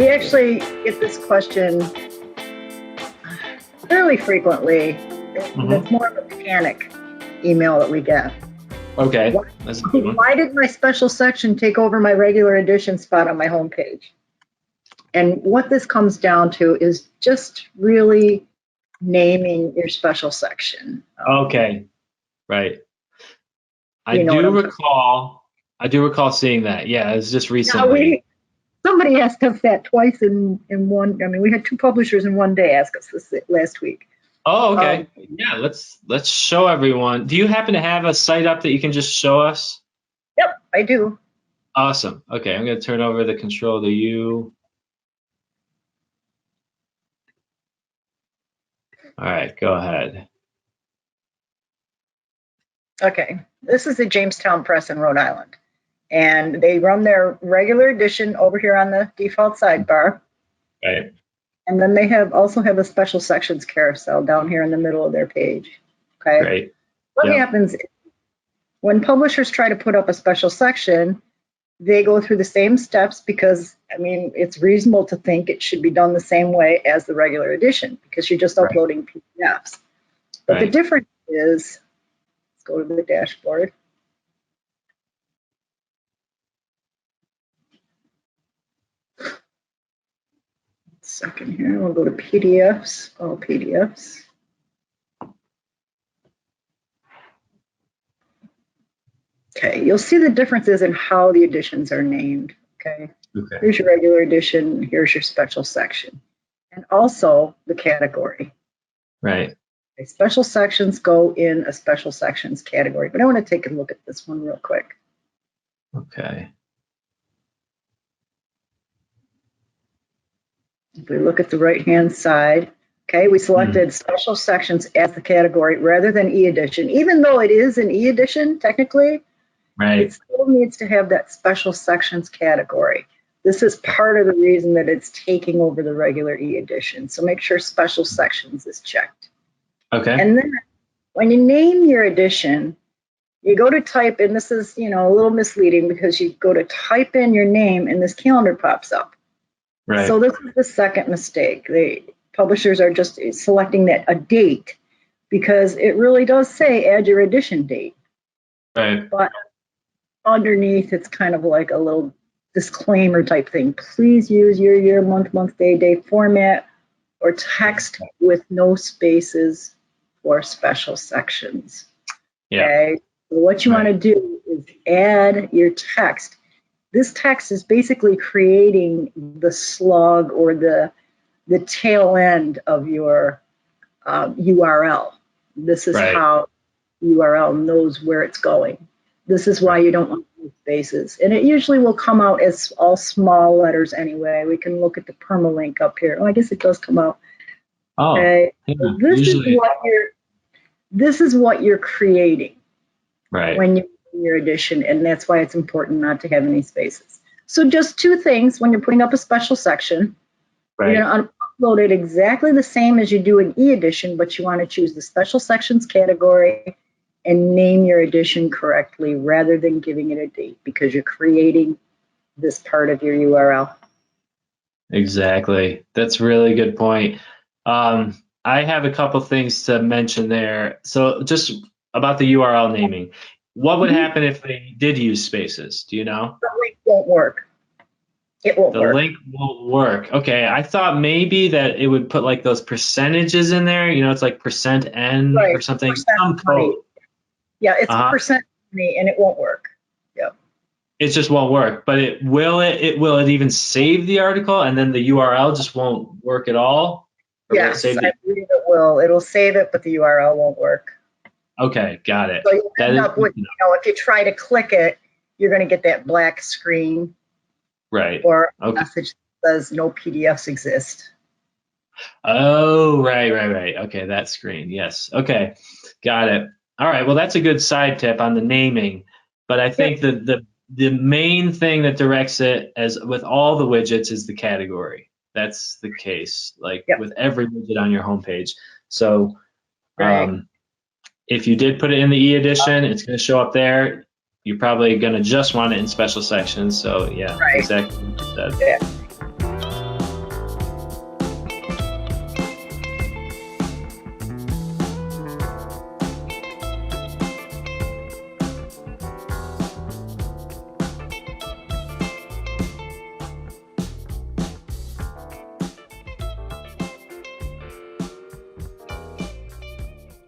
We actually get this question fairly frequently. It's more of a panic email that we get. Okay, that's a good one. Why did my special section take over my regular edition spot on my homepage? And what this comes down to is just really naming your special section. Okay, right. I do recall seeing that. Yeah, it's just recently. Somebody asked us that twice in one. I mean, we had 2 publishers in one day ask us this last week. Oh, okay. Yeah, let's show everyone. Do you happen to have a site up that you can just show us? Yep, I do. Awesome. Okay, I'm going to turn over the control to you. All right, go ahead. Okay, this is the Jamestown Press in Rhode Island. And they run their regular edition over here on the default sidebar. Right. And then they also have a special sections carousel down here in the middle of their page. Okay. Great. What happens when publishers try to put up a special section, they go through the same steps because, I mean, it's reasonable to think it should be done the same way as the regular edition because you're just uploading PDFs. But the difference is, let's go to the dashboard. Second here, we'll go to PDFs, all PDFs. Okay, you'll see the differences in how the editions are named. Okay. Here's your regular edition, here's your special section, and also the category. Right. Okay, special sections go in a special sections category, but I want to take a look at this one real quick. Okay. If we look at the right-hand side, okay, we selected special sections as the category rather than e-edition. Even though it is an e-edition, technically, it still needs to have that special sections category. This is part of the reason that it's taking over the regular e-edition. So make sure special sections is checked. Okay. And then when you name your edition, you go to type, and this is, you know, a little misleading because you go to type in your name and this calendar pops up. Right. So this is the second mistake. The publishers are just selecting a date because it really does say add your edition date. Right. But underneath, it's kind of like a little disclaimer type thing. Please use your year, month, day format or text with no spaces for special sections. Yeah. Okay. So what you want to do is add your text. This text is basically creating the slug or the tail end of your URL. This is how URL knows where it's going. This is why you don't want spaces. And it usually will come out as all small letters anyway. We can look at the permalink up here. Oh, I guess it does come out. Oh, okay. Yeah, this is what you're creating when when you your edition, and that's why it's important not to have any spaces. So just 2 things when you're putting up a special section. You're going to upload it exactly the same as you do in e-edition, but you want to choose the special sections category and name your edition correctly rather than giving it a date because you're creating this part of your URL. Exactly. That's a really good point. I have a couple things to mention there. So just about the URL naming. What would happen if they did use spaces? Do you know? The link won't work. It won't work. The link won't work. Okay, I thought maybe that it would put like those percentages in there. You know, it's like %n or something. Some code. Yeah, it's percent money, and it won't work. Yeah. It just won't work. But will it even save the article, and then the URL just won't work at all? Yes, I believe it will. It'll save it, but the URL won't work. Okay, got it. So you end up with, if you try to click it, you're going to get that black screen. Right. Or a message that says no PDFs exist. Oh, right. Okay, that screen. Yes. Okay, got it. All right. Well, that's a good side tip on the naming. But I think that the main thing that directs it, as with all the widgets, is the category. That's the case, like with every widget on your homepage. So if you did put it in the e-edition, it's going to show up there. You're probably going to just want it in special sections. So yeah, exactly what you said. Yeah.